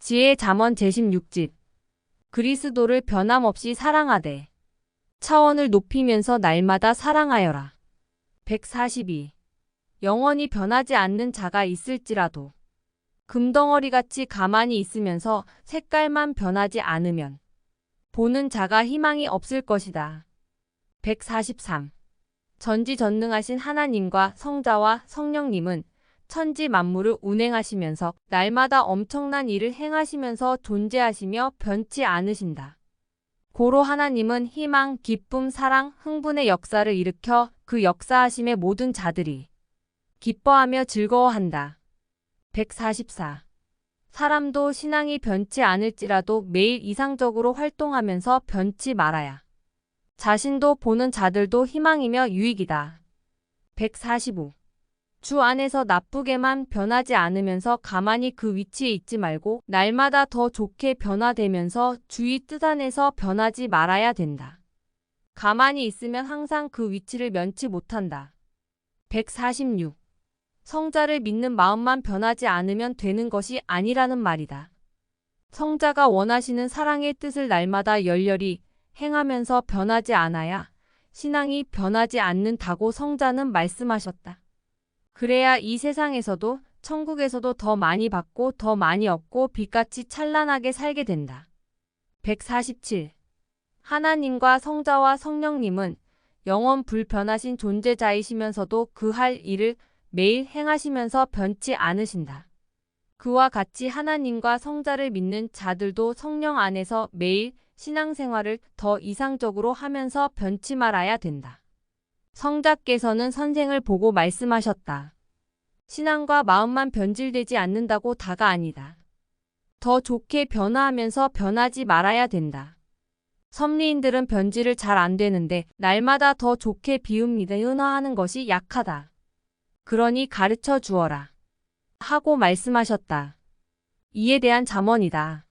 지혜의 잠언 제16집. 그리스도를 변함없이 사랑하되 차원을 높이면서 날마다 사랑하여라. 142. 영원히 변하지 않는 자가 있을지라도 금덩어리같이 가만히 있으면서 색깔만 변하지 않으면 보는 자가 희망이 없을 것이다. 143. 전지전능하신 하나님과 성자와 성령님은 천지 만물을 운행하시면서 날마다 엄청난 일을 행하시면서 존재하시며 변치 않으신다. 고로 하나님은 희망, 기쁨, 사랑, 흥분의 역사를 일으켜 그 역사하심의 모든 자들이 기뻐하며 즐거워한다. 144. 사람도 신앙이 변치 않을지라도 매일 이상적으로 활동하면서 변치 말아야 자신도 보는 자들도 희망이며 유익이다. 145. 주 안에서 나쁘게만 변하지 않으면서 가만히 그 위치에 있지 말고 날마다 더 좋게 변화되면서 주의 뜻 안에서 변하지 말아야 된다. 가만히 있으면 항상 그 위치를 면치 못한다. 146. 성자를 믿는 마음만 변하지 않으면 되는 것이 아니라는 말이다. 성자가 원하시는 사랑의 뜻을 날마다 열렬히 행하면서 변하지 않아야 신앙이 변하지 않는다고 성자는 말씀하셨다. 그래야 이 세상에서도 천국에서도 더 많이 받고 더 많이 얻고 빛같이 찬란하게 살게 된다. 147. 하나님과 성자와 성령님은 영원 불변하신 존재자이시면서도 그 할 일을 매일 행하시면서 변치 않으신다. 그와 같이 하나님과 성자를 믿는 자들도 성령 안에서 매일 신앙생활을 더 이상적으로 하면서 변치 말아야 된다. 성자께서는 선생을 보고 말씀하셨다. 신앙과 마음만 변질되지 않는다고 다가 아니다. 더 좋게 변화하면서 변하지 말아야 된다. 섭리인들은 변질을 잘 안 되는데 날마다 더 좋게 비웁니다. 은화하는 것이 약하다. 그러니 가르쳐 주어라. 하고 말씀하셨다. 이에 대한 잠언이다.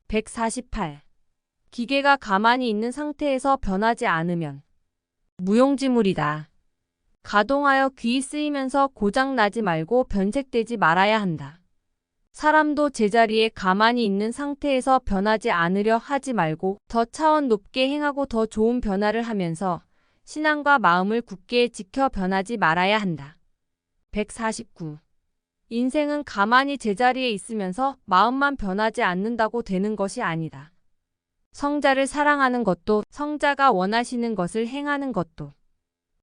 148. 기계가 가만히 있는 상태에서 변하지 않으면 무용지물이다. 가동하여 귀 쓰이면서 고장나지 말고 변색되지 말아야 한다. 사람도 제자리에 가만히 있는 상태에서 변하지 않으려 하지 말고 더 차원 높게 행하고 더 좋은 변화를 하면서 신앙과 마음을 굳게 지켜 변하지 말아야 한다. 149. 인생은 가만히 제자리에 있으면서 마음만 변하지 않는다고 되는 것이 아니다. 성자를 사랑하는 것도 성자가 원하시는 것을 행하는 것도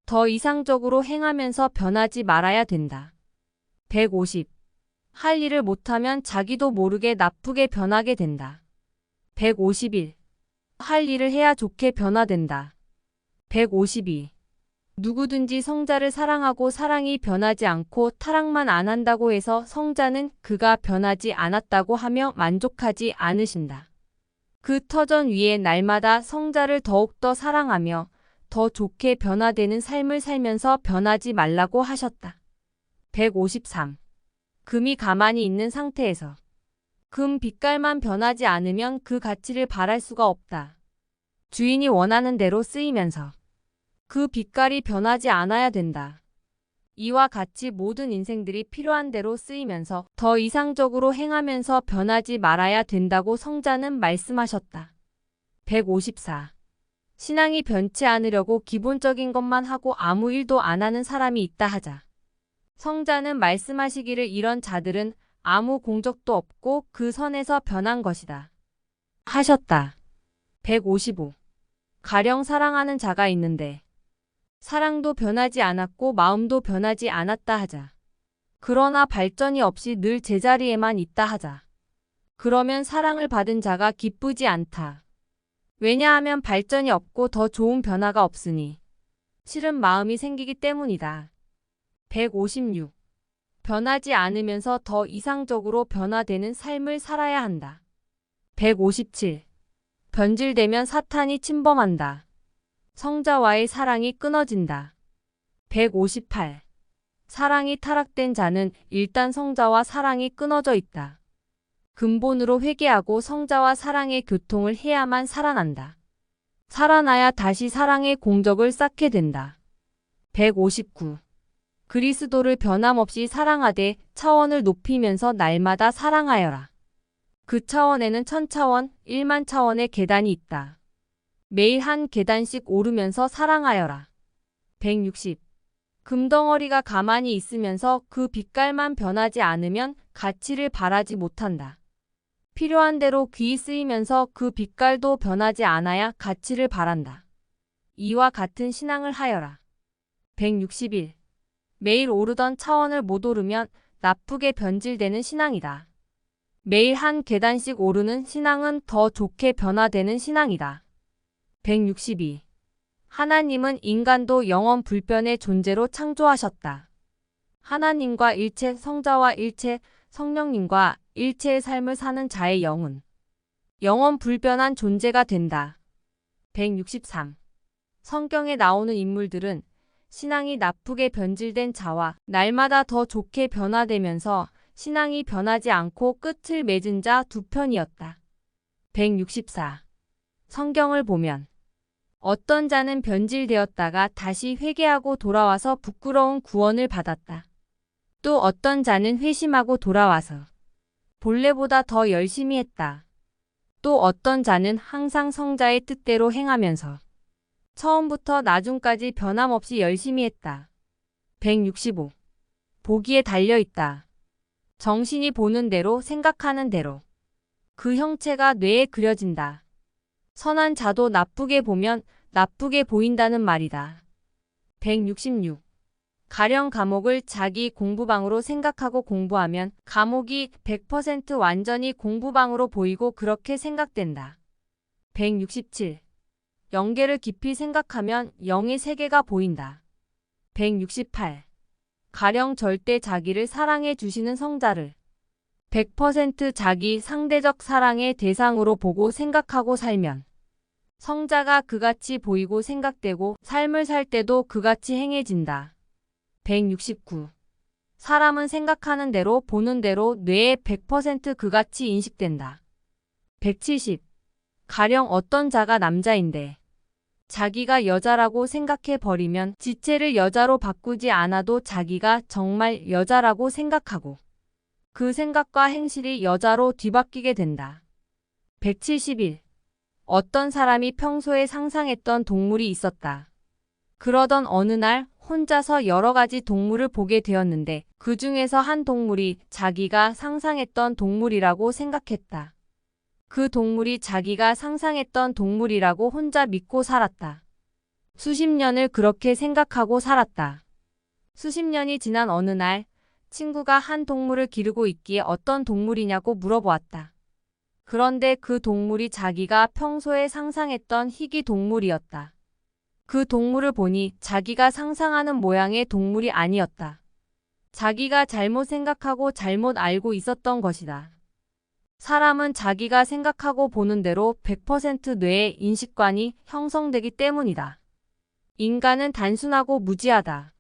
더 이상적으로 행하면서 변하지 말아야 된다. 150. 할 일을 못하면 자기도 모르게 나쁘게 변하게 된다. 151. 할 일을 해야 좋게 변화된다. 152. 누구든지 성자를 사랑하고 사랑이 변하지 않고 타락만 안 한다고 해서 성자는 그가 변하지 않았다고 하며 만족하지 않으신다. 그 터전 위에 날마다 성자를 더욱더 사랑하며 더 좋게 변화되는 삶을 살면서 변하지 말라고 하셨다. 153. 금이 가만히 있는 상태에서 금 빛깔만 변하지 않으면 그 가치를 발할 수가 없다. 주인이 원하는 대로 쓰이면서 그 빛깔이 변하지 않아야 된다. 이와 같이 모든 인생들이 필요한 대로 쓰이면서 더 이상적으로 행하면서 변하지 말아야 된다고 성자는 말씀하셨다. 154. 신앙이 변치 않으려고 기본적인 것만 하고 아무 일도 안 하는 사람이 있다 하자. 성자는 말씀하시기를 이런 자들은 아무 공적도 없고 그 선에서 변한 것이다. 하셨다. 155. 가령 사랑하는 자가 있는데 사랑도 변하지 않았고 마음도 변하지 않았다 하자. 그러나 발전이 없이 늘 제자리에만 있다 하자. 그러면 사랑을 받은 자가 기쁘지 않다. 왜냐하면 발전이 없고 더 좋은 변화가 없으니 싫은 마음이 생기기 때문이다. 156. 변하지 않으면서 더 이상적으로 변화되는 삶을 살아야 한다. 157. 변질되면 사탄이 침범한다. 성자와의 사랑이 끊어진다. 158. 사랑이 타락된 자는 일단 성자와 사랑이 끊어져 있다. 근본으로 회개하고 성자와 사랑의 교통을 해야만 살아난다. 살아나야 다시 사랑의 공적을 쌓게 된다. 159. 그리스도를 변함없이 사랑하되 차원을 높이면서 날마다 사랑하여라. 그 차원에는 1000차원, 1만 차원의 계단이 있다. 매일 한 계단씩 오르면서 사랑하여라. 160. 금덩어리가 가만히 있으면서 그 빛깔만 변하지 않으면 가치를 바라지 못한다. 필요한 대로 귀 쓰이면서 그 빛깔도 변하지 않아야 가치를 바란다. 이와 같은 신앙을 하여라. 161. 매일 오르던 차원을 못 오르면 나쁘게 변질되는 신앙이다. 매일 한 계단씩 오르는 신앙은 더 좋게 변화되는 신앙이다. 162. 하나님은 인간도 영원 불변의 존재로 창조하셨다. 하나님과 일체 성자와 일체 성령님과 일체의 삶을 사는 자의 영은 영원 불변한 존재가 된다. 163. 성경에 나오는 인물들은 신앙이 나쁘게 변질된 자와 날마다 더 좋게 변화되면서 신앙이 변하지 않고 끝을 맺은 자 두 편이었다. 164. 성경을 보면 어떤 자는 변질되었다가 다시 회개하고 돌아와서 부끄러운 구원을 받았다. 또 어떤 자는 회심하고 돌아와서 본래보다 더 열심히 했다. 또 어떤 자는 항상 성자의 뜻대로 행하면서 처음부터 나중까지 변함없이 열심히 했다. 165. 보기에 달려있다. 정신이 보는 대로 생각하는 대로 그 형체가 뇌에 그려진다. 선한 자도 나쁘게 보면 나쁘게 보인다는 말이다. 166. 가령 감옥을 자기 공부방으로 생각하고 공부하면 감옥이 100% 완전히 공부방으로 보이고 그렇게 생각된다. 167. 영계를 깊이 생각하면 영의 세계가 보인다. 168. 가령 절대 자기를 사랑해 주시는 성자를 100% 자기 상대적 사랑의 대상으로 보고 생각하고 살면 성자가 그같이 보이고 생각되고 삶을 살 때도 그같이 행해진다. 169. 사람은 생각하는 대로 보는 대로 뇌에 100% 그같이 인식된다. 170. 가령 어떤 자가 남자인데 자기가 여자라고 생각해 버리면 지체를 여자로 바꾸지 않아도 자기가 정말 여자라고 생각하고 그 생각과 행실이 여자로 뒤바뀌게 된다. 171. 어떤 사람이 평소에 상상했던 동물이 있었다. 그러던 어느 날 혼자서 여러 가지 동물을 보게 되었는데 그 중에서 한 동물이 자기가 상상했던 동물이라고 생각했다. 그 동물이 자기가 상상했던 동물이라고 혼자 믿고 살았다. 수십 년을 그렇게 생각하고 살았다. 수십 년이 지난 어느 날 친구가 한 동물을 기르고 있기에 어떤 동물이냐고 물어보았다. 그런데 그 동물이 자기가 평소에 상상했던 희귀 동물이었다. 그 동물을 보니 자기가 상상하는 모양의 동물이 아니었다. 자기가 잘못 생각하고 잘못 알고 있었던 것이다. 사람은 자기가 생각하고 보는 대로 100% 뇌의 인식관이 형성되기 때문이다. 인간은 단순하고 무지하다.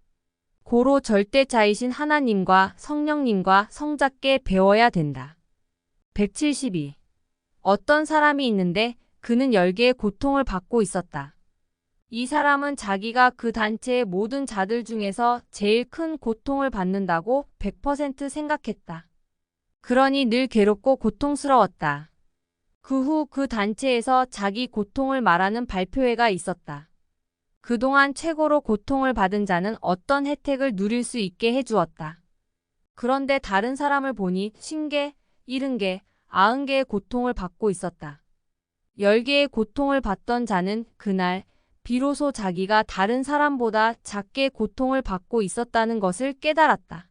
고로 절대자이신 하나님과 성령님과 성자께 배워야 된다. 172. 어떤 사람이 있는데 그는 10개의 고통을 받고 있었다. 이 사람은 자기가 그 단체의 모든 자들 중에서 제일 큰 고통을 받는다고 100% 생각했다. 그러니 늘 괴롭고 고통스러웠다. 그 후 그 단체에서 자기 고통을 말하는 발표회가 있었다. 그동안 최고로 고통을 받은 자는 어떤 혜택을 누릴 수 있게 해주었다. 그런데 다른 사람을 보니 50개, 70개, 90개의 고통을 받고 있었다. 10개의 고통을 받던 자는 그날 비로소 자기가 다른 사람보다 작게 고통을 받고 있었다는 것을 깨달았다.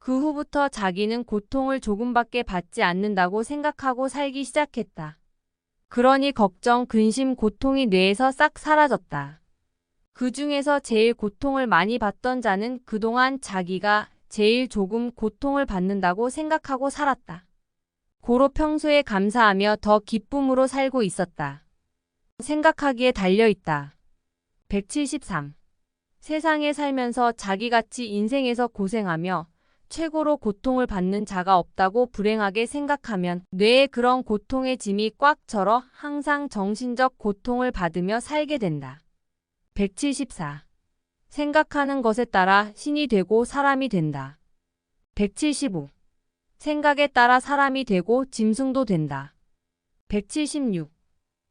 그 후부터 자기는 고통을 조금밖에 받지 않는다고 생각하고 살기 시작했다. 그러니 걱정, 근심, 고통이 뇌에서 싹 사라졌다. 그 중에서 제일 고통을 많이 받던 자는 그동안 자기가 제일 조금 고통을 받는다고 생각하고 살았다. 고로 평소에 감사하며 더 기쁨으로 살고 있었다. 생각하기에 달려있다. 173. 세상에 살면서 자기같이 인생에서 고생하며 최고로 고통을 받는 자가 없다고 불행하게 생각하면 뇌에 그런 고통의 짐이 꽉 절어 항상 정신적 고통을 받으며 살게 된다. 174. 생각하는 것에 따라 신이 되고 사람이 된다. 175. 생각에 따라 사람이 되고 짐승도 된다. 176.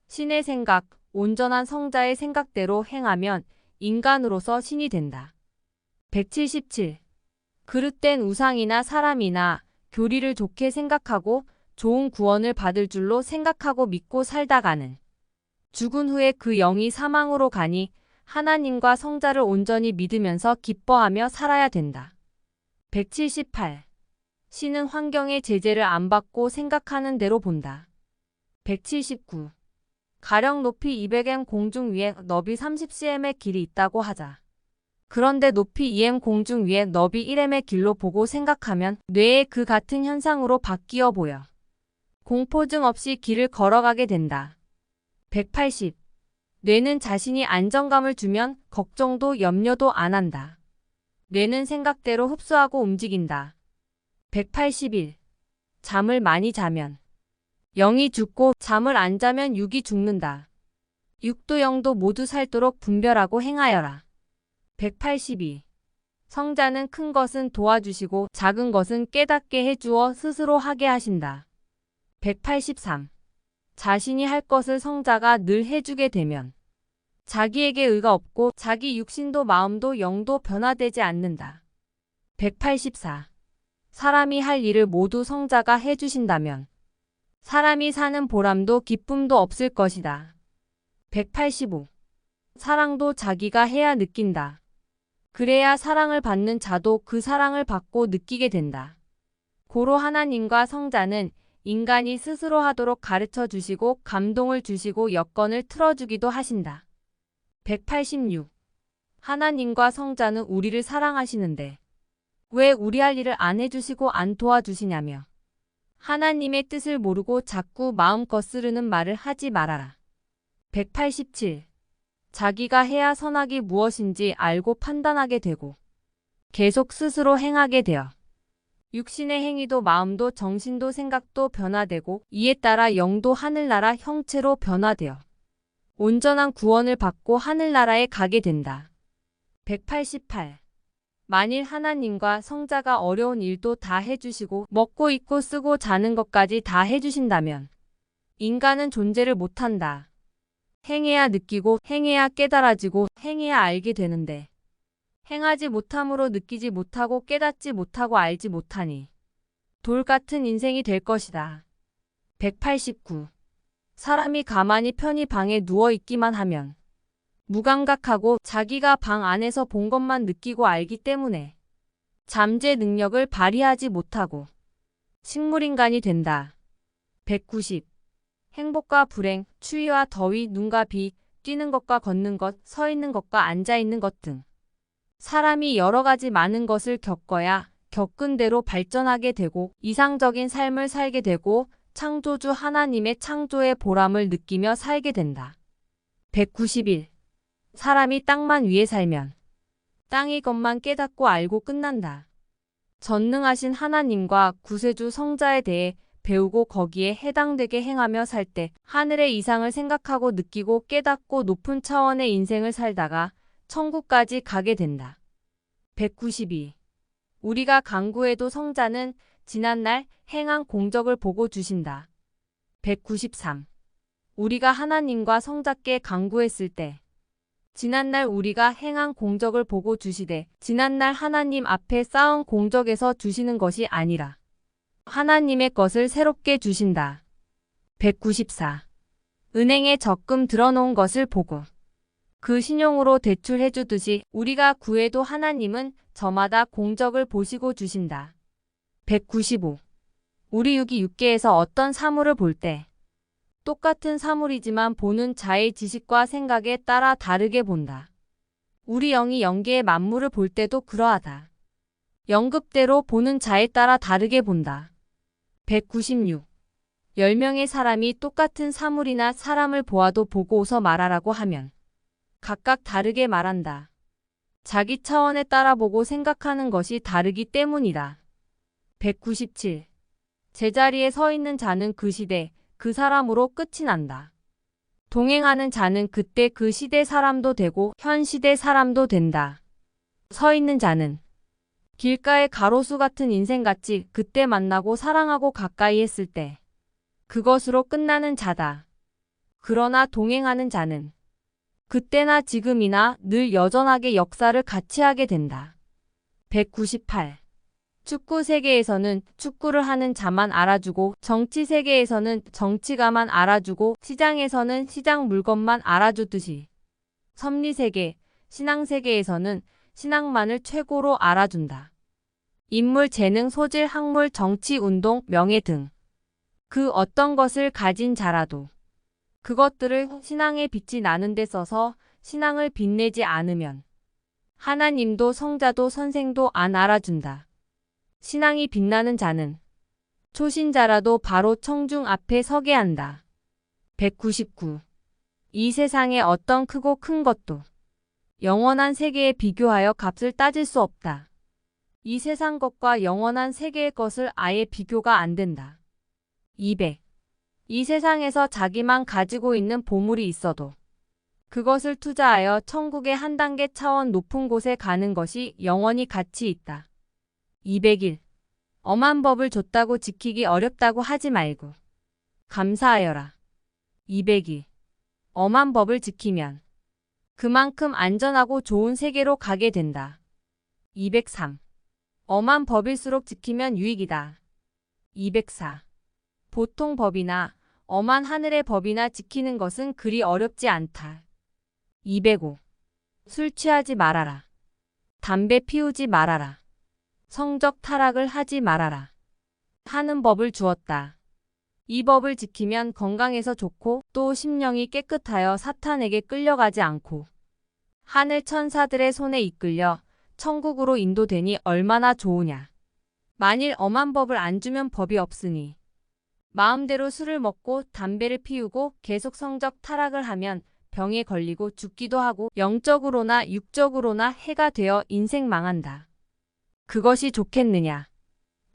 신의 생각, 온전한 성자의 생각대로 행하면 인간으로서 신이 된다. 177. 그릇된 우상이나 사람이나 교리를 좋게 생각하고 좋은 구원을 받을 줄로 생각하고 믿고 살다가는 죽은 후에 그 영이 사망으로 가니 하나님과 성자를 온전히 믿으면서 기뻐하며 살아야 된다. 178. 신은 환경의 제재를 안 받고 생각하는 대로 본다. 179. 가령 높이 200m 공중 위에 너비 30cm의 길이 있다고 하자. 그런데 높이 2m 공중 위에 너비 1m의 길로 보고 생각하면 뇌에 그 같은 현상으로 바뀌어 보여. 공포증 없이 길을 걸어가게 된다. 180. 뇌는 자신이 안정감을 주면 걱정도 염려도 안 한다. 뇌는 생각대로 흡수하고 움직인다. 181. 잠을 많이 자면 영이 죽고 잠을 안 자면 육이 죽는다. 육도 영도 모두 살도록 분별하고 행하여라. 182. 성자는 큰 것은 도와주시고 작은 것은 깨닫게 해주어 스스로 하게 하신다. 183. 자신이 할 것을 성자가 늘 해주게 되면 자기에게 의가 없고 자기 육신도 마음도 영도 변화되지 않는다. 184. 사람이 할 일을 모두 성자가 해주신다면 사람이 사는 보람도 기쁨도 없을 것이다. 185. 사랑도 자기가 해야 느낀다. 그래야 사랑을 받는 자도 그 사랑을 받고 느끼게 된다. 고로 하나님과 성자는 인간이 스스로 하도록 가르쳐 주시고 감동을 주시고 여건을 틀어주기도 하신다. 186. 하나님과 성자는 우리를 사랑하시는데 왜 우리 할 일을 안 해주시고 안 도와주시냐며 하나님의 뜻을 모르고 자꾸 마음껏 쓰르는 말을 하지 말아라. 187. 자기가 해야 선악이 무엇인지 알고 판단하게 되고 계속 스스로 행하게 되어 육신의 행위도 마음도 정신도 생각도 변화되고 이에 따라 영도 하늘나라 형체로 변화되어 온전한 구원을 받고 하늘나라에 가게 된다. 188. 만일 하나님과 성자가 어려운 일도 다 해주시고 먹고 입고 쓰고 자는 것까지 다 해주신다면 인간은 존재를 못한다. 행해야 느끼고 행해야 깨달아지고 행해야 알게 되는데 행하지 못함으로 느끼지 못하고 깨닫지 못하고 알지 못하니 돌 같은 인생이 될 것이다. 189. 사람이 가만히 편히 방에 누워있기만 하면 무감각하고 자기가 방 안에서 본 것만 느끼고 알기 때문에 잠재 능력을 발휘하지 못하고 식물인간이 된다. 190. 행복과 불행, 추위와 더위, 눈과 비, 뛰는 것과 걷는 것, 서 있는 것과 앉아 있는 것 등 사람이 여러 가지 많은 것을 겪어야 겪은 대로 발전하게 되고 이상적인 삶을 살게 되고 창조주 하나님의 창조의 보람을 느끼며 살게 된다. 191. 사람이 땅만 위에 살면 땅의 것만 깨닫고 알고 끝난다. 전능하신 하나님과 구세주 성자에 대해 배우고 거기에 해당되게 행하며 살 때 하늘의 이상을 생각하고 느끼고 깨닫고 높은 차원의 인생을 살다가 천국까지 가게 된다. 192. 우리가 간구해도 성자는 지난날 행한 공적을 보고 주신다. 193. 우리가 하나님과 성자께 간구했을 때 지난날 우리가 행한 공적을 보고 주시되 지난날 하나님 앞에 쌓은 공적에서 주시는 것이 아니라 하나님의 것을 새롭게 주신다. 194. 은행에 적금 들어놓은 것을 보고 그 신용으로 대출해 주듯이 우리가 구해도 하나님은 저마다 공적을 보시고 주신다. 195. 우리 육이 육계에서 어떤 사물을 볼 때 똑같은 사물이지만 보는 자의 지식과 생각에 따라 다르게 본다. 우리 영이 영계의 만물을 볼 때도 그러하다. 영급대로 보는 자에 따라 다르게 본다. 196. 10명의 사람이 똑같은 사물이나 사람을 보아도 보고 웃어 말하라고 하면 각각 다르게 말한다. 자기 차원에 따라 보고 생각하는 것이 다르기 때문이다. 197. 제자리에 서 있는 자는 그 시대, 그 사람으로 끝이 난다. 동행하는 자는 그때 그 시대 사람도 되고 현 시대 사람도 된다. 서 있는 자는 길가의 가로수 같은 인생같이 그때 만나고 사랑하고 가까이 했을 때 그것으로 끝나는 자다. 그러나 동행하는 자는 그때나 지금이나 늘 여전하게 역사를 같이 하게 된다. 198. 축구 세계에서는 축구를 하는 자만 알아주고, 정치 세계에서는 정치가만 알아주고, 시장에서는 시장 물건만 알아주듯이 섭리 세계, 신앙 세계에서는 신앙만을 최고로 알아준다. 인물, 재능, 소질, 학물, 정치, 운동, 명예 등 그 어떤 것을 가진 자라도 그것들을 신앙의 빛이 나는 데 써서 신앙을 빛내지 않으면 하나님도 성자도 선생도 안 알아준다. 신앙이 빛나는 자는 초신자라도 바로 청중 앞에 서게 한다. 199. 이 세상에 어떤 크고 큰 것도 영원한 세계에 비교하여 값을 따질 수 없다. 이 세상 것과 영원한 세계의 것을 아예 비교가 안 된다. 200. 이 세상에서 자기만 가지고 있는 보물이 있어도 그것을 투자하여 천국의 한 단계 차원 높은 곳에 가는 것이 영원히 가치 있다. 201. 엄한 법을 줬다고 지키기 어렵다고 하지 말고 감사하여라. 202. 엄한 법을 지키면 그만큼 안전하고 좋은 세계로 가게 된다. 203. 엄한 법일수록 지키면 유익이다. 204. 보통 법이나 엄한 하늘의 법이나 지키는 것은 그리 어렵지 않다. 205. 술 취하지 말아라. 담배 피우지 말아라. 성적 타락을 하지 말아라. 하는 법을 주었다. 이 법을 지키면 건강해서 좋고 또 심령이 깨끗하여 사탄에게 끌려가지 않고 하늘 천사들의 손에 이끌려 천국으로 인도되니 얼마나 좋으냐. 만일 엄한 법을 안 주면 법이 없으니 마음대로 술을 먹고 담배를 피우고 계속 성적 타락을 하면 병에 걸리고 죽기도 하고 영적으로나 육적으로나 해가 되어 인생 망한다. 그것이 좋겠느냐.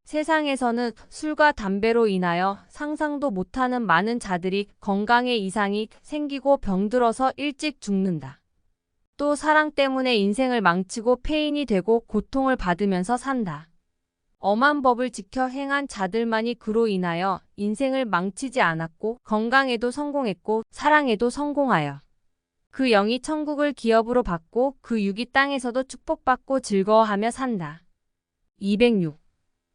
세상에서는 술과 담배로 인하여 상상도 못하는 많은 자들이 건강에 이상이 생기고 병들어서 일찍 죽는다. 또 사랑 때문에 인생을 망치고 폐인이 되고 고통을 받으면서 산다. 엄한 법을 지켜 행한 자들만이 그로 인하여 인생을 망치지 않았고 건강에도 성공했고 사랑에도 성공하여 그 영이 천국을 기업으로 받고 그 육이 땅에서도 축복받고 즐거워하며 산다. 206.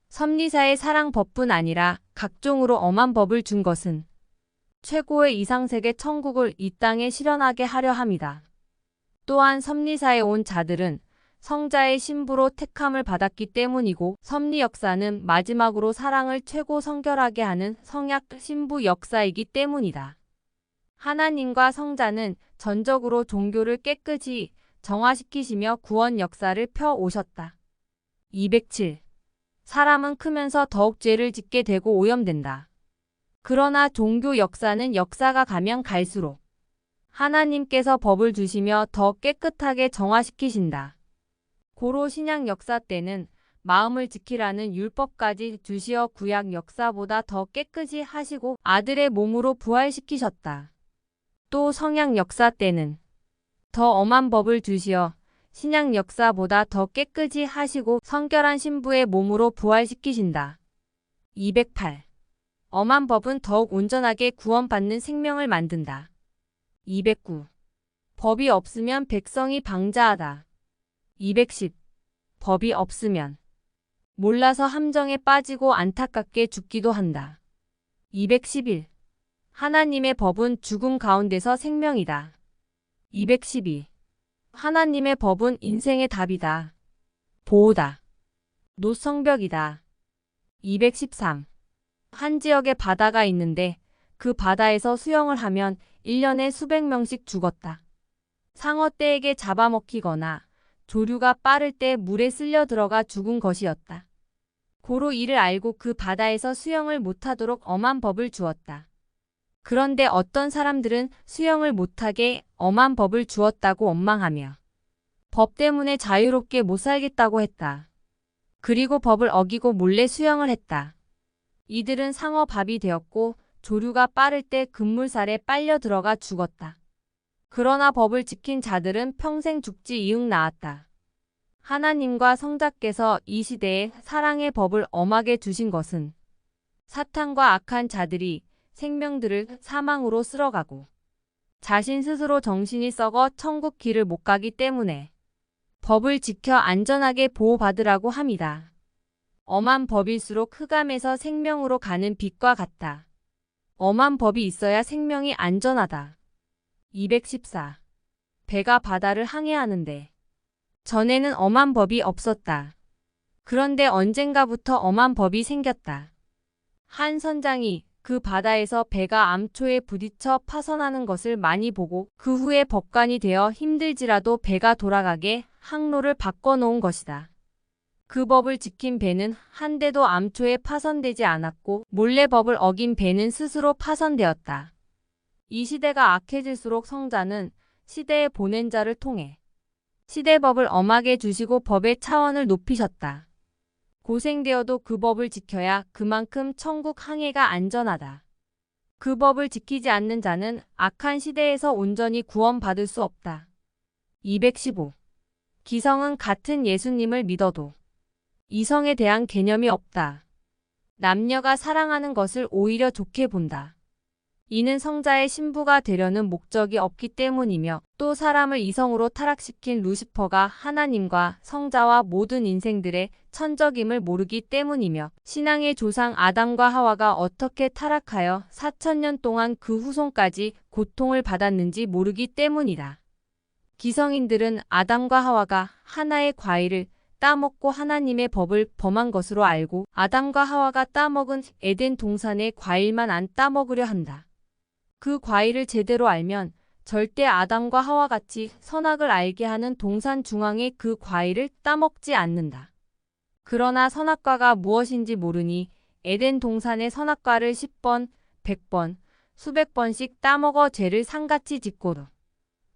섭리사의 사랑법뿐 아니라 각종으로 엄한 법을 준 것은 최고의 이상세계 천국을 이 땅에 실현하게 하려 함이다. 또한 섭리사에 온 자들은 성자의 신부로 택함을 받았기 때문이고 섭리 역사는 마지막으로 사랑을 최고 성결하게 하는 성약 신부 역사이기 때문이다. 하나님과 성자는 전적으로 종교를 깨끗이 정화시키시며 구원 역사를 펴 오셨다. 207. 사람은 크면서 더욱 죄를 짓게 되고 오염된다. 그러나 종교 역사는 역사가 가면 갈수록 하나님께서 법을 주시며 더 깨끗하게 정화시키신다. 고로 신약 역사 때는 마음을 지키라는 율법까지 주시어 구약 역사보다 더 깨끗이 하시고 아들의 몸으로 부활시키셨다. 또 성약 역사 때는 더 엄한 법을 주시어 신약 역사보다 더 깨끗이 하시고 성결한 신부의 몸으로 부활시키신다. 208. 엄한 법은 더욱 온전하게 구원받는 생명을 만든다. 209. 법이 없으면 백성이 방자하다. 210. 법이 없으면 몰라서 함정에 빠지고 안타깝게 죽기도 한다. 211. 하나님의 법은 죽음 가운데서 생명이다. 212. 하나님의 법은 인생의 답이다. 보호다. 노성벽이다. 213. 한 지역에 바다가 있는데 그 바다에서 수영을 하면 1년에 수백 명씩 죽었다. 상어떼에게 잡아먹히거나 조류가 빠를 때 물에 쓸려 들어가 죽은 것이었다. 고로 이를 알고 그 바다에서 수영을 못하도록 엄한 법을 주었다. 그런데 어떤 사람들은 수영을 못하게 엄한 법을 주었다고 원망하며 법 때문에 자유롭게 못 살겠다고 했다. 그리고 법을 어기고 몰래 수영을 했다. 이들은 상어밥이 되었고 조류가 빠를 때 급물살에 빨려 들어가 죽었다. 그러나 법을 지킨 자들은 평생 죽지 이응 나았다. 하나님과 성자께서 이 시대에 사랑의 법을 엄하게 주신 것은 사탄과 악한 자들이 생명들을 사망으로 쓸어가고 자신 스스로 정신이 썩어 천국 길을 못 가기 때문에 법을 지켜 안전하게 보호받으라고 합니다. 엄한 법일수록 흑암에서 생명으로 가는 빛과 같다. 엄한 법이 있어야 생명이 안전하다. 214. 배가 바다를 항해하는데 전에는 엄한 법이 없었다. 그런데 언젠가부터 엄한 법이 생겼다. 한 선장이 그 바다에서 배가 암초에 부딪혀 파손하는 것을 많이 보고 그 후에 법관이 되어 힘들지라도 배가 돌아가게 항로를 바꿔놓은 것이다. 그 법을 지킨 배는 한 대도 암초에 파손되지 않았고 몰래 법을 어긴 배는 스스로 파손되었다. 이 시대가 악해질수록 성자는 시대에 보낸 자를 통해 시대법을 엄하게 주시고 법의 차원을 높이셨다. 고생되어도 그 법을 지켜야 그만큼 천국 항해가 안전하다. 그 법을 지키지 않는 자는 악한 시대에서 온전히 구원받을 수 없다. 215. 기성은 같은 예수님을 믿어도 이성에 대한 개념이 없다. 남녀가 사랑하는 것을 오히려 좋게 본다. 이는 성자의 신부가 되려는 목적이 없기 때문이며 또 사람을 이성으로 타락시킨 루시퍼가 하나님과 성자와 모든 인생들의 천적임을 모르기 때문이며 신앙의 조상 아담과 하와가 어떻게 타락하여 4000년 동안 그 후손까지 고통을 받았는지 모르기 때문이다. 기성인들은 아담과 하와가 하나의 과일을 따먹고 하나님의 법을 범한 것으로 알고 아담과 하와가 따먹은 에덴 동산의 과일만 안 따먹으려 한다. 그 과일을 제대로 알면 절대 아담과 하와같이 선악을 알게 하는 동산 중앙의 그 과일을 따먹지 않는다. 그러나 선악과가 무엇인지 모르니 에덴 동산의 선악과를 10번, 100번, 수백 번씩 따먹어 죄를 상같이 짓고도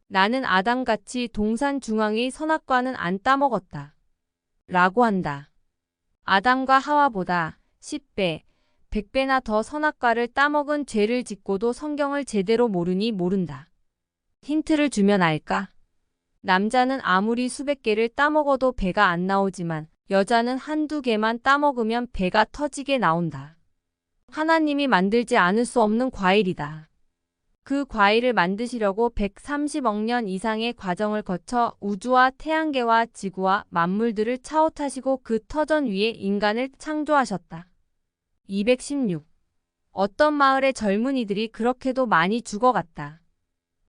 나는 아담같이 동산 중앙의 선악과는 안 따먹었다. 라고 한다. 아담과 하와보다 10배, 100배나 더 선악과를 따먹은 죄를 짓고도 성경을 제대로 모르니 모른다. 힌트를 주면 알까? 남자는 아무리 수백 개를 따먹어도 배가 안 나오지만 여자는 한두 개만 따먹으면 배가 터지게 나온다. 하나님이 만들지 않을 수 없는 과일이다. 그 과일을 만드시려고 130억 년 이상의 과정을 거쳐 우주와 태양계와 지구와 만물들을 차오타시고 그 터전 위에 인간을 창조하셨다. 216. 어떤 마을의 젊은이들이 그렇게도 많이 죽어갔다.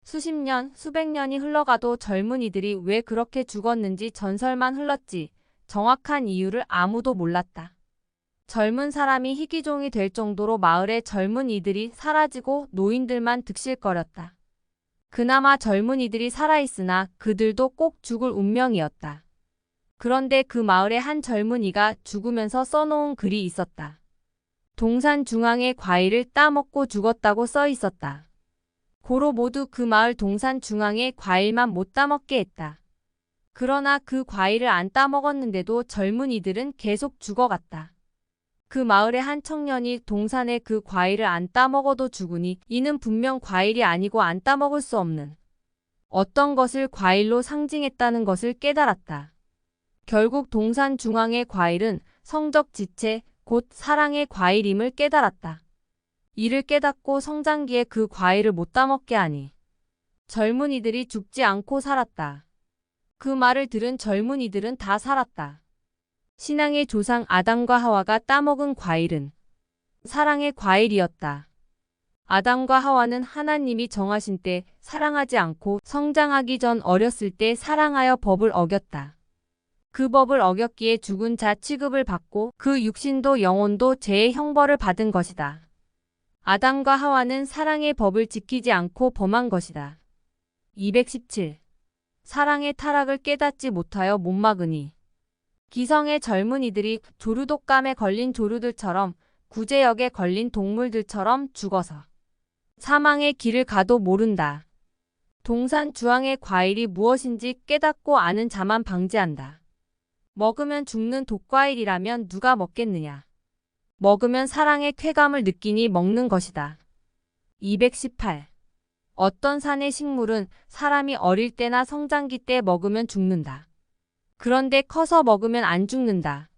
수십 년, 수백 년이 흘러가도 젊은이들이 왜 그렇게 죽었는지 전설만 흘렀지 정확한 이유를 아무도 몰랐다. 젊은 사람이 희귀종이 될 정도로 마을의 젊은이들이 사라지고 노인들만 득실거렸다. 그나마 젊은이들이 살아있으나 그들도 꼭 죽을 운명이었다. 그런데 그 마을에 한 젊은이가 죽으면서 써놓은 글이 있었다. 동산 중앙의 과일을 따먹고 죽었다고 써 있었다. 고로 모두 그 마을 동산 중앙의 과일만 못 따먹게 했다. 그러나 그 과일을 안 따먹었는데도 젊은이들은 계속 죽어갔다. 그 마을의 한 청년이 동산의 그 과일을 안 따먹어도 죽으니 이는 분명 과일이 아니고 안 따먹을 수 없는 어떤 것을 과일로 상징했다는 것을 깨달았다. 결국 동산 중앙의 과일은 성적 지체, 곧 사랑의 과일임을 깨달았다. 이를 깨닫고 성장기에 그 과일을 못 따먹게 하니 젊은이들이 죽지 않고 살았다. 그 말을 들은 젊은이들은 다 살았다. 신앙의 조상 아담과 하와가 따먹은 과일은 사랑의 과일이었다. 아담과 하와는 하나님이 정하신 때 사랑하지 않고 성장하기 전 어렸을 때 사랑하여 법을 어겼다. 그 법을 어겼기에 죽은 자 취급을 받고 그 육신도 영혼도 죄의 형벌을 받은 것이다. 아담과 하와는 사랑의 법을 지키지 않고 범한 것이다. 217. 사랑의 타락을 깨닫지 못하여 못 막으니 기성의 젊은이들이 조류독감에 걸린 조류들처럼 구제역에 걸린 동물들처럼 죽어서 사망의 길을 가도 모른다. 동산 주황의 과일이 무엇인지 깨닫고 아는 자만 방지한다. 먹으면 죽는 독과일이라면 누가 먹겠느냐. 먹으면 사랑의 쾌감을 느끼니 먹는 것이다. 218. 어떤 산의 식물은 사람이 어릴 때나 성장기 때 먹으면 죽는다. 그런데 커서 먹으면 안 죽는다.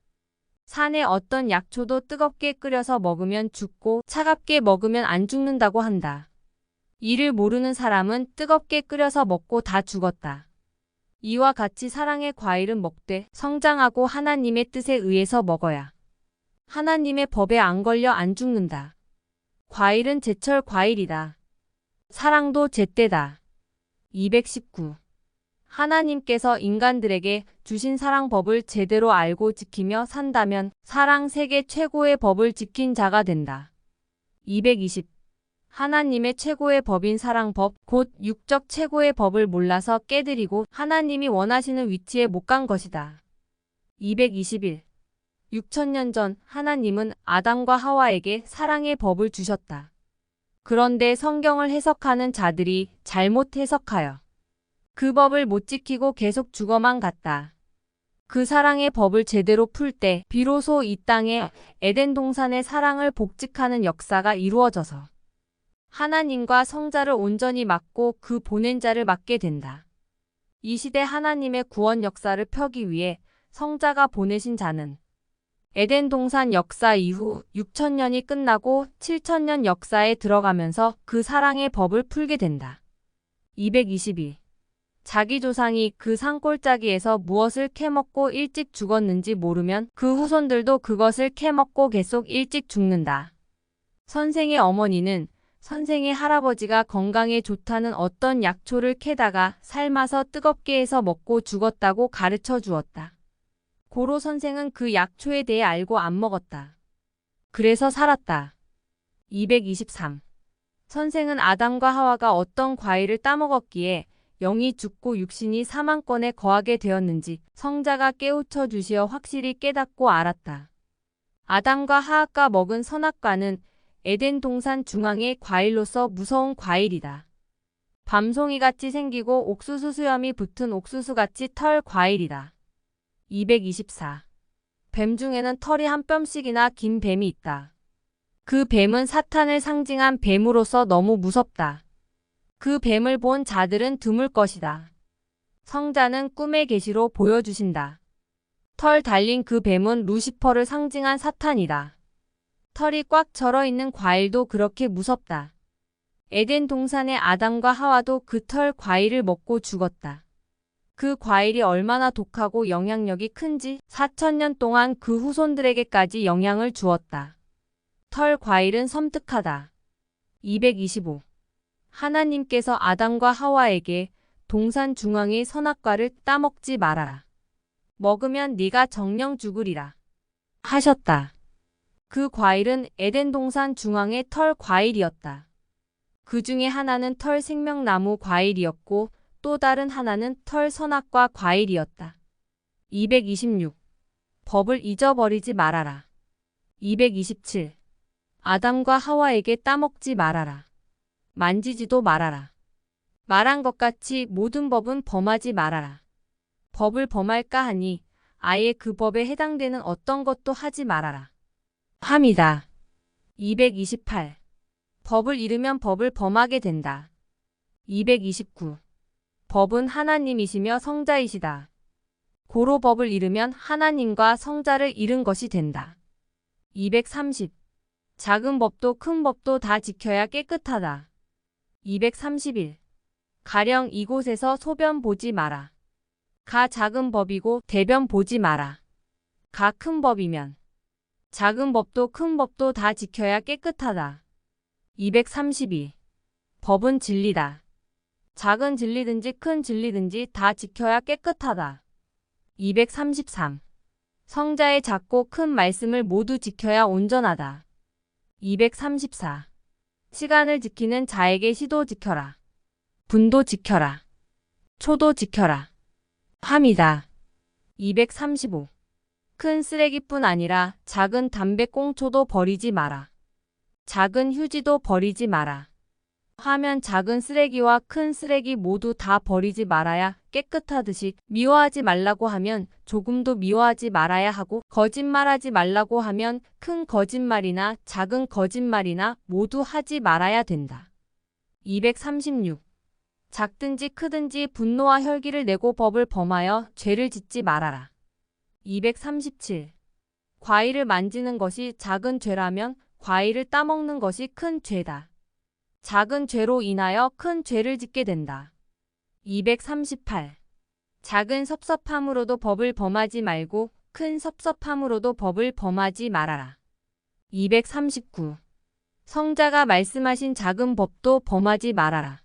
산의 어떤 약초도 뜨겁게 끓여서 먹으면 죽고 차갑게 먹으면 안 죽는다고 한다. 이를 모르는 사람은 뜨겁게 끓여서 먹고 다 죽었다. 이와 같이 사랑의 과일은 먹되 성장하고 하나님의 뜻에 의해서 먹어야 하나님의 법에 안 걸려 안 죽는다. 과일은 제철 과일이다. 사랑도 제때다. 219. 하나님께서 인간들에게 주신 사랑 법을 제대로 알고 지키며 산다면 사랑 세계 최고의 법을 지킨 자가 된다. 220. 하나님의 최고의 법인 사랑법, 곧 육적 최고의 법을 몰라서 깨드리고 하나님이 원하시는 위치에 못 간 것이다. 221. 6천년 전 하나님은 아담과 하와에게 사랑의 법을 주셨다. 그런데 성경을 해석하는 자들이 잘못 해석하여 그 법을 못 지키고 계속 죽어만 갔다. 그 사랑의 법을 제대로 풀 때 비로소 이 땅에 에덴 동산의 사랑을 복직하는 역사가 이루어져서 하나님과 성자를 온전히 맡고 그 보낸 자를 맡게 된다. 이 시대 하나님의 구원 역사를 펴기 위해 성자가 보내신 자는 에덴 동산 역사 이후 6천년이 끝나고 7천년 역사에 들어가면서 그 사랑의 법을 풀게 된다. 222. 자기 조상이 그 산골짜기에서 무엇을 캐먹고 일찍 죽었는지 모르면 그 후손들도 그것을 캐먹고 계속 일찍 죽는다. 선생의 어머니는 선생의 할아버지가 건강에 좋다는 어떤 약초를 캐다가 삶아서 뜨겁게 해서 먹고 죽었다고 가르쳐 주었다. 고로 선생은 그 약초에 대해 알고 안 먹었다. 그래서 살았다. 223. 선생은 아담과 하와가 어떤 과일을 따먹었기에 영이 죽고 육신이 사망권에 거하게 되었는지 성자가 깨우쳐 주시어 확실히 깨닫고 알았다. 아담과 하와가 먹은 선악과는 에덴 동산 중앙의 과일로서 무서운 과일이다. 밤송이같이 생기고 옥수수 수염이 붙은 옥수수같이 털 과일이다. 224. 뱀 중에는 털이 한 뼘씩이나 긴 뱀이 있다. 그 뱀은 사탄을 상징한 뱀으로서 너무 무섭다. 그 뱀을 본 자들은 드물 것이다. 성자는 꿈의 계시로 보여주신다. 털 달린 그 뱀은 루시퍼를 상징한 사탄이다. 털이 꽉 절어있는 과일도 그렇게 무섭다. 에덴 동산의 아담과 하와도 그 털 과일을 먹고 죽었다. 그 과일이 얼마나 독하고 영향력이 큰지 4천년 동안 그 후손들에게까지 영향을 주었다. 털 과일은 섬뜩하다. 225. 하나님께서 아담과 하와에게 동산 중앙의 선악과를 따먹지 말아라. 먹으면 네가 정령 죽으리라 하셨다. 그 과일은 에덴 동산 중앙의 털 과일이었다. 그 중에 하나는 털 생명나무 과일이었고 또 다른 하나는 털 선악과 과일이었다. 226. 법을 잊어버리지 말아라. 227. 아담과 하와에게 따먹지 말아라. 만지지도 말아라. 말한 것 같이 모든 법은 범하지 말아라. 법을 범할까 하니 아예 그 법에 해당되는 어떤 것도 하지 말아라. 함이다. 228. 법을 잃으면 법을 범하게 된다. 229. 법은 하나님이시며 성자이시다. 고로 법을 잃으면 하나님과 성자를 잃은 것이 된다. 230. 작은 법도 큰 법도 다 지켜야 깨끗하다. 231. 가령 이곳에서 소변 보지 마라. 가 작은 법이고 대변 보지 마라. 가 큰 법이면 작은 법도 큰 법도 다 지켜야 깨끗하다. 232. 법은 진리다. 작은 진리든지 큰 진리든지 다 지켜야 깨끗하다. 233. 성자의 작고 큰 말씀을 모두 지켜야 온전하다. 234. 시간을 지키는 자에게 시도 지켜라. 분도 지켜라. 초도 지켜라. 함이다. 235. 큰 쓰레기뿐 아니라 작은 담배꽁초도 버리지 마라. 작은 휴지도 버리지 마라. 하면 작은 쓰레기와 큰 쓰레기 모두 다 버리지 말아야 깨끗하듯이 미워하지 말라고 하면 조금도 미워하지 말아야 하고 거짓말하지 말라고 하면 큰 거짓말이나 작은 거짓말이나 모두 하지 말아야 된다. 236. 작든지 크든지 분노와 혈기를 내고 법을 범하여 죄를 짓지 말아라. 237. 과일을 만지는 것이 작은 죄라면 과일을 따먹는 것이 큰 죄다. 작은 죄로 인하여 큰 죄를 짓게 된다. 238. 작은 섭섭함으로도 법을 범하지 말고 큰 섭섭함으로도 법을 범하지 말아라. 239. 성자가 말씀하신 작은 법도 범하지 말아라.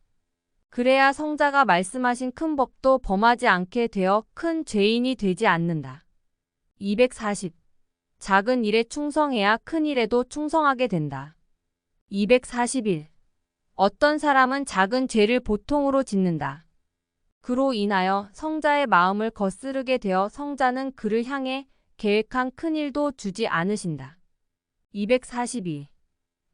그래야 성자가 말씀하신 큰 법도 범하지 않게 되어 큰 죄인이 되지 않는다. 240. 작은 일에 충성해야 큰 일에도 충성하게 된다. 241. 어떤 사람은 작은 죄를 보통으로 짓는다. 그로 인하여 성자의 마음을 거스르게 되어 성자는 그를 향해 계획한 큰 일도 주지 않으신다. 242.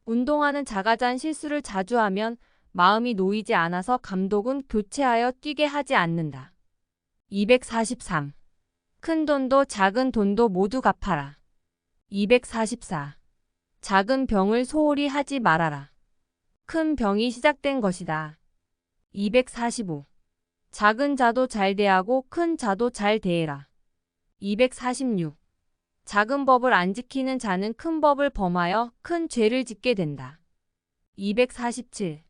운동하는 자가 잔 실수를 자주 하면 마음이 놓이지 않아서 감독은 교체하여 뛰게 하지 않는다. 243. 큰 돈도 작은 돈도 모두 갚아라. 244. 작은 병을 소홀히 하지 말아라. 큰 병이 시작된 것이다. 245. 작은 자도 잘 대하고 큰 자도 잘 대해라. 246. 작은 법을 안 지키는 자는 큰 법을 범하여 큰 죄를 짓게 된다. 247.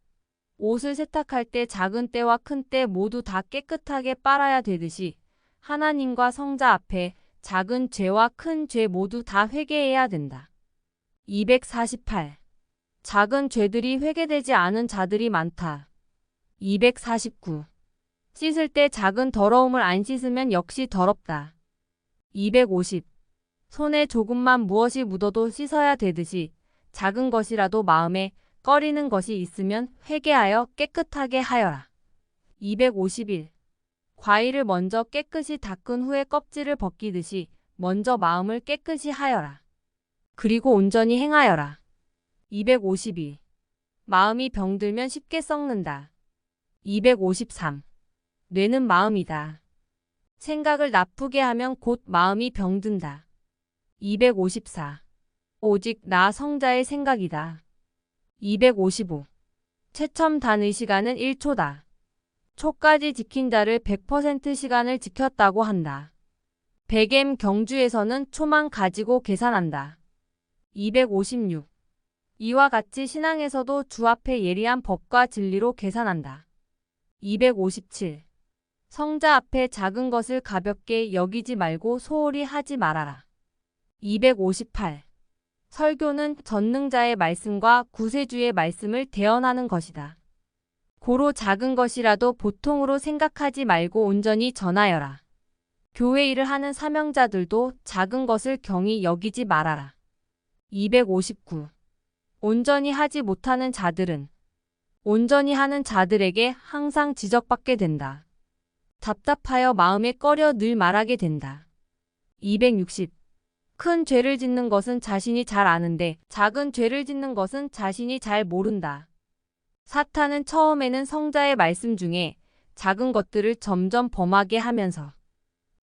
옷을 세탁할 때 작은 때와 큰 때 모두 다 깨끗하게 빨아야 되듯이 하나님과 성자 앞에 작은 죄와 큰 죄 모두 다 회개해야 된다. 248. 작은 죄들이 회개되지 않은 자들이 많다. 249. 씻을 때 작은 더러움을 안 씻으면 역시 더럽다. 250. 손에 조금만 무엇이 묻어도 씻어야 되듯이 작은 것이라도 마음에 꺼리는 것이 있으면 회개하여 깨끗하게 하여라. 251. 과일을 먼저 깨끗이 닦은 후에 껍질을 벗기듯이 먼저 마음을 깨끗이 하여라. 그리고 온전히 행하여라. 252. 마음이 병들면 쉽게 썩는다. 253. 뇌는 마음이다. 생각을 나쁘게 하면 곧 마음이 병든다. 254. 오직 나 성자의 생각이다. 255. 최첨 단의 시간은 1초다. 초까지 지킨 자를 100% 시간을 지켰다고 한다. 백엠 경주에서는 초만 가지고 계산한다. 256. 이와 같이 신앙에서도 주 앞에 예리한 법과 진리로 계산한다. 257. 성자 앞에 작은 것을 가볍게 여기지 말고 소홀히 하지 말아라. 258. 설교는 전능자의 말씀과 구세주의 말씀을 대언하는 것이다. 고로 작은 것이라도 보통으로 생각하지 말고 온전히 전하여라. 교회 일을 하는 사명자들도 작은 것을 경히 여기지 말아라. 259. 온전히 하지 못하는 자들은 온전히 하는 자들에게 항상 지적받게 된다. 답답하여 마음에 꺼려 늘 말하게 된다. 260. 큰 죄를 짓는 것은 자신이 잘 아는데 작은 죄를 짓는 것은 자신이 잘 모른다. 사탄은 처음에는 성자의 말씀 중에 작은 것들을 점점 범하게 하면서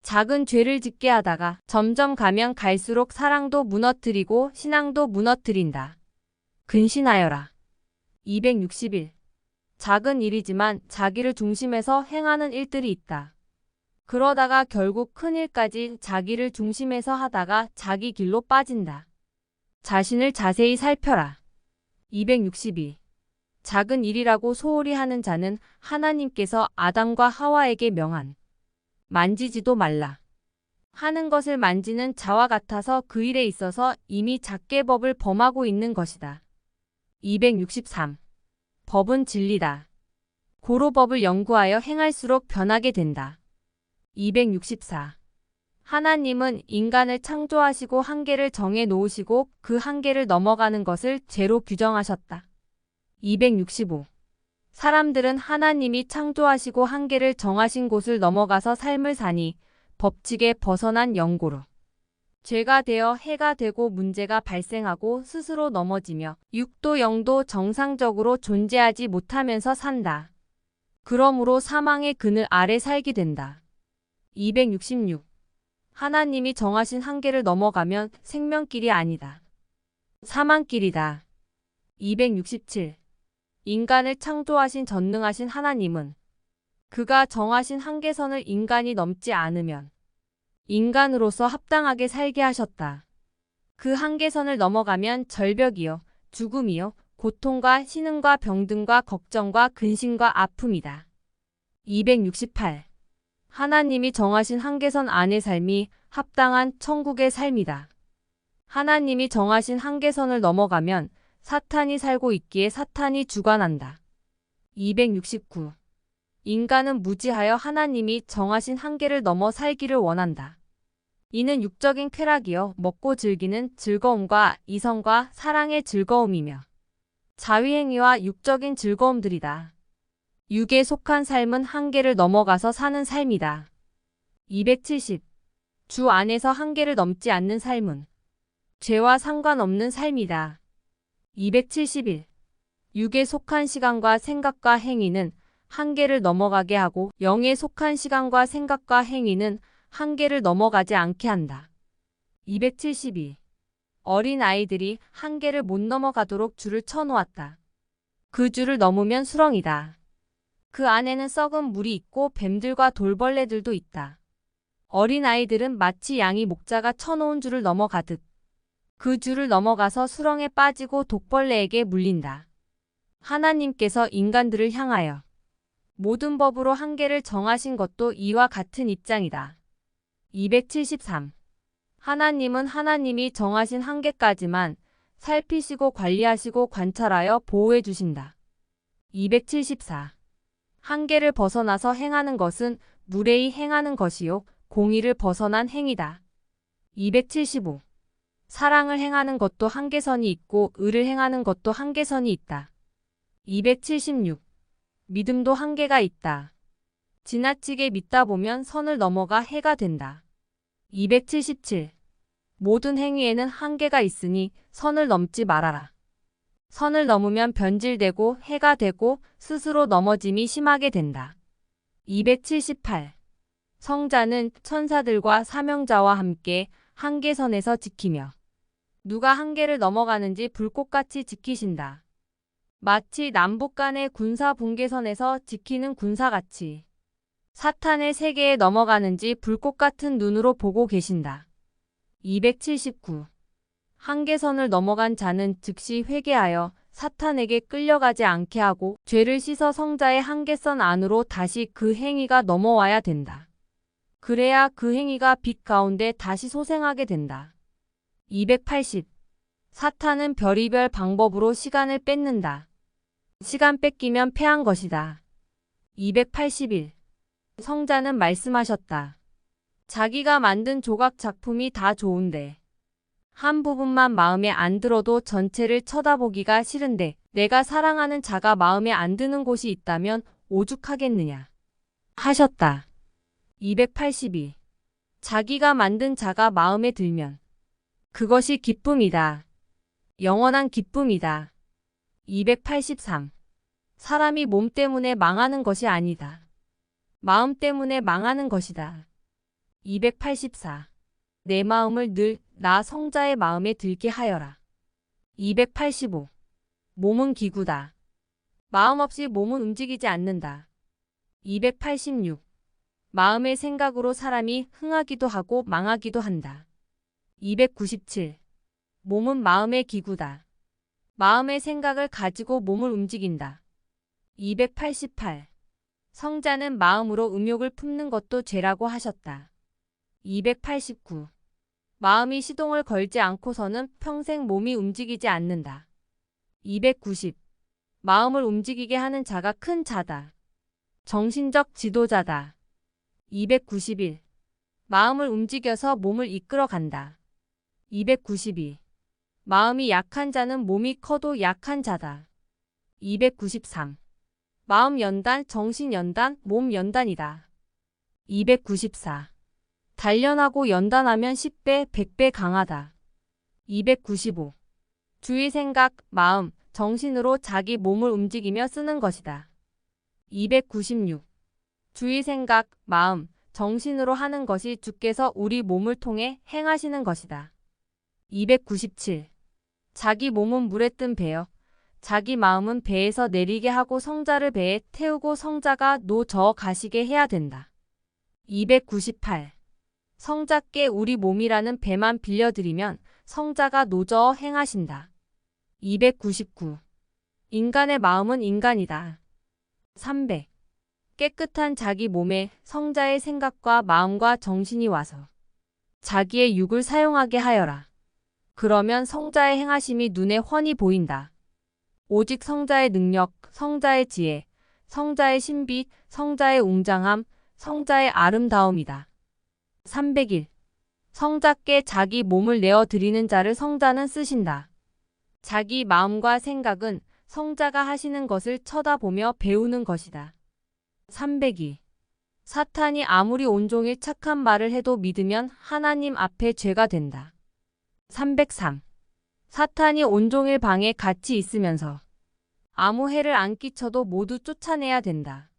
작은 죄를 짓게 하다가 점점 가면 갈수록 사랑도 무너뜨리고 신앙도 무너뜨린다. 근신하여라. 261. 작은 일이지만 자기를 중심에서 행하는 일들이 있다. 그러다가 결국 큰 일까지 자기를 중심에서 하다가 자기 길로 빠진다. 자신을 자세히 살펴라. 262. 작은 일이라고 소홀히 하는 자는 하나님께서 아담과 하와에게 명한 만지지도 말라 하는 것을 만지는 자와 같아서 그 일에 있어서 이미 작게 법을 범하고 있는 것이다. 263. 법은 진리다. 고로 법을 연구하여 행할수록 변하게 된다. 264. 하나님은 인간을 창조하시고 한계를 정해 놓으시고 그 한계를 넘어가는 것을 죄로 규정하셨다. 265. 사람들은 하나님이 창조하시고 한계를 정하신 곳을 넘어가서 삶을 사니 법칙에 벗어난 영고로 죄가 되어 해가 되고 문제가 발생하고 스스로 넘어지며 육도 영도 정상적으로 존재하지 못하면서 산다. 그러므로 사망의 그늘 아래 살게 된다. 266. 하나님이 정하신 한계를 넘어가면 생명길이 아니다. 사망길이다. 267. 인간을 창조하신 전능하신 하나님은 그가 정하신 한계선을 인간이 넘지 않으면 인간으로서 합당하게 살게 하셨다. 그 한계선을 넘어가면 절벽이요, 죽음이요, 고통과 신음과 병든과 걱정과 근심과 아픔이다. 268. 하나님이 정하신 한계선 안의 삶이 합당한 천국의 삶이다. 하나님이 정하신 한계선을 넘어가면 사탄이 살고 있기에 사탄이 주관한다. 269. 인간은 무지하여 하나님이 정하신 한계를 넘어 살기를 원한다. 이는 육적인 쾌락이요 먹고 즐기는 즐거움과 이성과 사랑의 즐거움이며 자위행위와 육적인 즐거움들이다. 육에 속한 삶은 한계를 넘어가서 사는 삶이다. 270. 주 안에서 한계를 넘지 않는 삶은 죄와 상관없는 삶이다. 271. 육에 속한 시간과 생각과 행위는 한계를 넘어가게 하고 영에 속한 시간과 생각과 행위는 한계를 넘어가지 않게 한다. 272. 어린 아이들이 한계를 못 넘어가도록 줄을 쳐놓았다. 그 줄을 넘으면 수렁이다. 그 안에는 썩은 물이 있고 뱀들과 돌벌레들도 있다. 어린 아이들은 마치 양이 목자가 쳐놓은 줄을 넘어가듯 그 줄을 넘어가서 수렁에 빠지고 독벌레에게 물린다. 하나님께서 인간들을 향하여 모든 법으로 한계를 정하신 것도 이와 같은 입장이다. 273. 하나님은 하나님이 정하신 한계까지만 살피시고 관리하시고 관찰하여 보호해 주신다. 274. 한계를 벗어나서 행하는 것은 무례히 행하는 것이요 공의를 벗어난 행위다. 275. 사랑을 행하는 것도 한계선이 있고 의를 행하는 것도 한계선이 있다. 276. 믿음도 한계가 있다. 지나치게 믿다 보면 선을 넘어가 해가 된다. 277. 모든 행위에는 한계가 있으니 선을 넘지 말아라. 선을 넘으면 변질되고 해가 되고 스스로 넘어짐이 심하게 된다. 278. 성자는 천사들과 사명자와 함께 한계선에서 지키며 누가 한계를 넘어가는지 불꽃같이 지키신다. 마치 남북 간의 군사 분계선에서 지키는 군사같이 사탄의 세계에 넘어가는지 불꽃같은 눈으로 보고 계신다. 279. 한계선을 넘어간 자는 즉시 회개하여 사탄에게 끌려가지 않게 하고 죄를 씻어 성자의 한계선 안으로 다시 그 행위가 넘어와야 된다. 그래야 그 행위가 빛 가운데 다시 소생하게 된다. 280. 사탄은 별의별 방법으로 시간을 뺏는다. 시간 뺏기면 패한 것이다. 281. 성자는 말씀하셨다. 자기가 만든 조각 작품이 다 좋은데 한 부분만 마음에 안 들어도 전체를 쳐다보기가 싫은데 내가 사랑하는 자가 마음에 안 드는 곳이 있다면 오죽하겠느냐 하셨다. 282. 자기가 만든 자가 마음에 들면 그것이 기쁨이다. 영원한 기쁨이다. 283. 사람이 몸 때문에 망하는 것이 아니다. 마음 때문에 망하는 것이다. 284. 내 마음을 늘 나 성자의 마음에 들게 하여라. 285. 몸은 기구다. 마음 없이 몸은 움직이지 않는다. 286. 마음의 생각으로 사람이 흥하기도 하고 망하기도 한다. 297. 몸은 마음의 기구다. 마음의 생각을 가지고 몸을 움직인다. 288. 성자는 마음으로 음욕을 품는 것도 죄라고 하셨다. 289. 마음이 시동을 걸지 않고서는 평생 몸이 움직이지 않는다. 290. 마음을 움직이게 하는 자가 큰 자다. 정신적 지도자다. 291. 마음을 움직여서 몸을 이끌어 간다. 292. 마음이 약한 자는 몸이 커도 약한 자다. 293. 마음 연단, 정신 연단, 몸 연단이다. 294. 단련하고 연단하면 10배, 100배 강하다. 295. 주의 생각, 마음, 정신으로 자기 몸을 움직이며 쓰는 것이다. 296. 주의 생각, 마음, 정신으로 하는 것이 주께서 우리 몸을 통해 행하시는 것이다. 297. 자기 몸은 물에 뜬 배여 자기 마음은 배에서 내리게 하고 성자를 배에 태우고 성자가 노저 가시게 해야 된다. 298. 성자께 우리 몸이라는 배만 빌려드리면 성자가 노저 행하신다. 299. 인간의 마음은 인간이다. 300. 깨끗한 자기 몸에 성자의 생각과 마음과 정신이 와서 자기의 육을 사용하게 하여라. 그러면 성자의 행하심이 눈에 훤히 보인다. 오직 성자의 능력, 성자의 지혜, 성자의 신비, 성자의 웅장함, 성자의 아름다움이다. 301. 성자께 자기 몸을 내어 드리는 자를 성자는 쓰신다. 자기 마음과 생각은 성자가 하시는 것을 쳐다보며 배우는 것이다. 302. 사탄이 아무리 온종일 착한 말을 해도 믿으면 하나님 앞에 죄가 된다. 303. 사탄이 온종일 방에 같이 있으면서 아무 해를 안 끼쳐도 모두 쫓아내야 된다.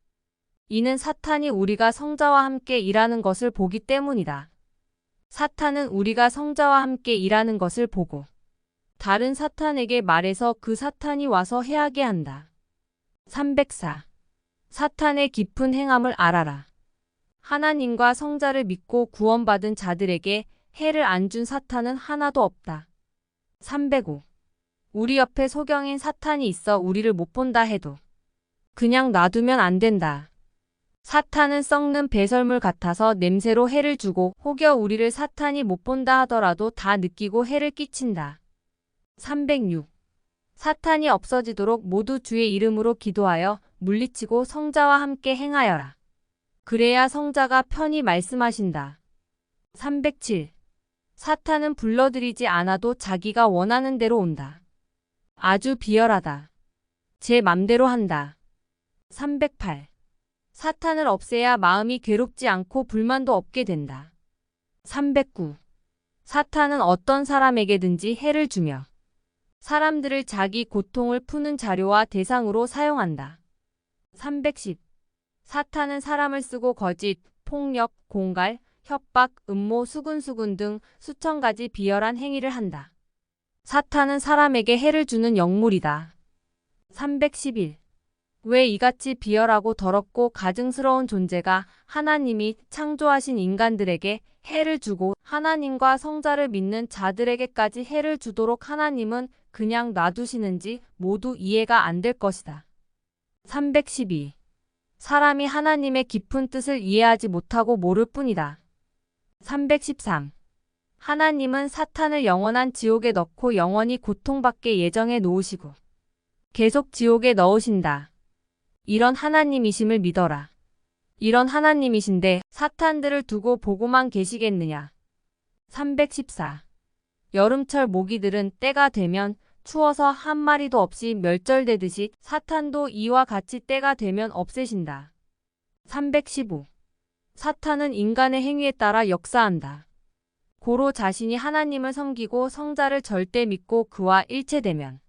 이는 사탄이 우리가 성자와 함께 일하는 것을 보기 때문이다. 사탄은 우리가 성자와 함께 일하는 것을 보고 다른 사탄에게 말해서 그 사탄이 와서 해하게 한다. 304. 사탄의 깊은 행함을 알아라. 하나님과 성자를 믿고 구원받은 자들에게 해를 안 준 사탄은 하나도 없다. 305. 우리 옆에 소경인 사탄이 있어 우리를 못 본다 해도 그냥 놔두면 안 된다. 사탄은 썩는 배설물 같아서 냄새로 해를 주고 혹여 우리를 사탄이 못 본다 하더라도 다 느끼고 해를 끼친다. 306. 사탄이 없어지도록 모두 주의 이름으로 기도하여 물리치고 성자와 함께 행하여라. 그래야 성자가 편히 말씀하신다. 307. 사탄은 불러들이지 않아도 자기가 원하는 대로 온다. 아주 비열하다. 제 맘대로 한다. 308. 사탄을 없애야 마음이 괴롭지 않고 불만도 없게 된다. 309. 사탄은 어떤 사람에게든지 해를 주며 사람들을 자기 고통을 푸는 자료와 대상으로 사용한다. 310. 사탄은 사람을 쓰고 거짓, 폭력, 공갈, 협박, 음모, 수군수군 등 수천 가지 비열한 행위를 한다. 사탄은 사람에게 해를 주는 영물이다. 311. 왜 이같이 비열하고 더럽고 가증스러운 존재가 하나님이 창조하신 인간들에게 해를 주고 하나님과 성자를 믿는 자들에게까지 해를 주도록 하나님은 그냥 놔두시는지 모두 이해가 안 될 것이다. 312. 사람이 하나님의 깊은 뜻을 이해하지 못하고 모를 뿐이다. 313. 하나님은 사탄을 영원한 지옥에 넣고 영원히 고통받게 예정해 놓으시고 계속 지옥에 넣으신다. 이런 하나님이심을 믿어라. 이런 하나님이신데 사탄들을 두고 보고만 계시겠느냐. 314. 여름철 모기들은 때가 되면 추워서 한 마리도 없이 멸절되듯이 사탄도 이와 같이 때가 되면 없애신다. 315. 사탄은 인간의 행위에 따라 역사한다. 고로 자신이 하나님을 섬기고 성자를 절대 믿고 그와 일체되면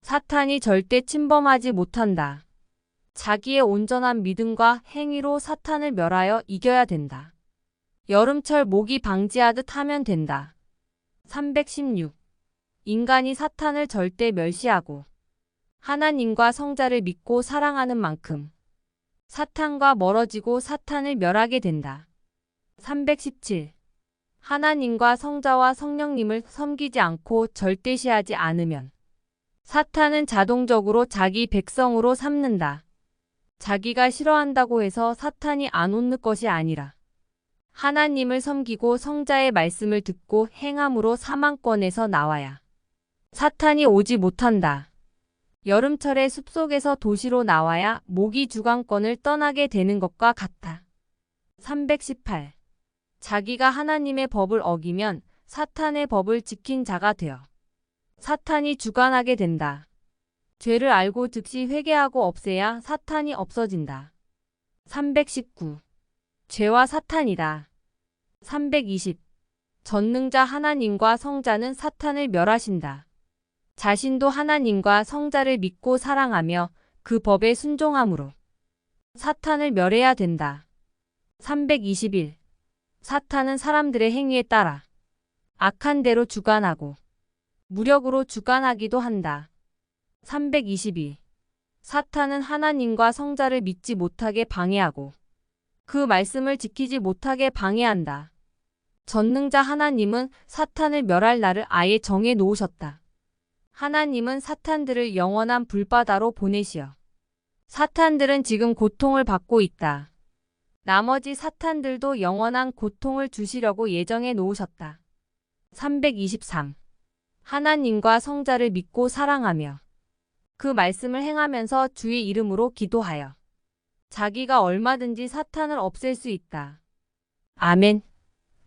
사탄이 절대 침범하지 못한다. 자기의 온전한 믿음과 행위로 사탄을 멸하여 이겨야 된다. 여름철 모기 방지하듯 하면 된다. 316. 인간이 사탄을 절대 멸시하고 하나님과 성자를 믿고 사랑하는 만큼 사탄과 멀어지고 사탄을 멸하게 된다. 317. 하나님과 성자와 성령님을 섬기지 않고 절대시하지 않으면 사탄은 자동적으로 자기 백성으로 삼는다. 자기가 싫어한다고 해서 사탄이 안 오는 것이 아니라 하나님을 섬기고 성자의 말씀을 듣고 행함으로 사망권에서 나와야 사탄이 오지 못한다. 여름철에 숲속에서 도시로 나와야 모기 주관권을 떠나게 되는 것과 같다. 318. 자기가 하나님의 법을 어기면 사탄의 법을 지킨 자가 되어 사탄이 주관하게 된다. 죄를 알고 즉시 회개하고 없애야 사탄이 없어진다. 319. 죄와 사탄이다. 320. 전능자 하나님과 성자는 사탄을 멸하신다. 자신도 하나님과 성자를 믿고 사랑하며 그 법에 순종함으로 사탄을 멸해야 된다. 321. 사탄은 사람들의 행위에 따라 악한 대로 주관하고 무력으로 주관하기도 한다. 322. 사탄은 하나님과 성자를 믿지 못하게 방해하고 그 말씀을 지키지 못하게 방해한다. 전능자 하나님은 사탄을 멸할 날을 아예 정해 놓으셨다. 하나님은 사탄들을 영원한 불바다로 보내시어 사탄들은 지금 고통을 받고 있다. 나머지 사탄들도 영원한 고통을 주시려고 예정해 놓으셨다. 323. 하나님과 성자를 믿고 사랑하며 그 말씀을 행하면서 주의 이름으로 기도하여 자기가 얼마든지 사탄을 없앨 수 있다. 아멘.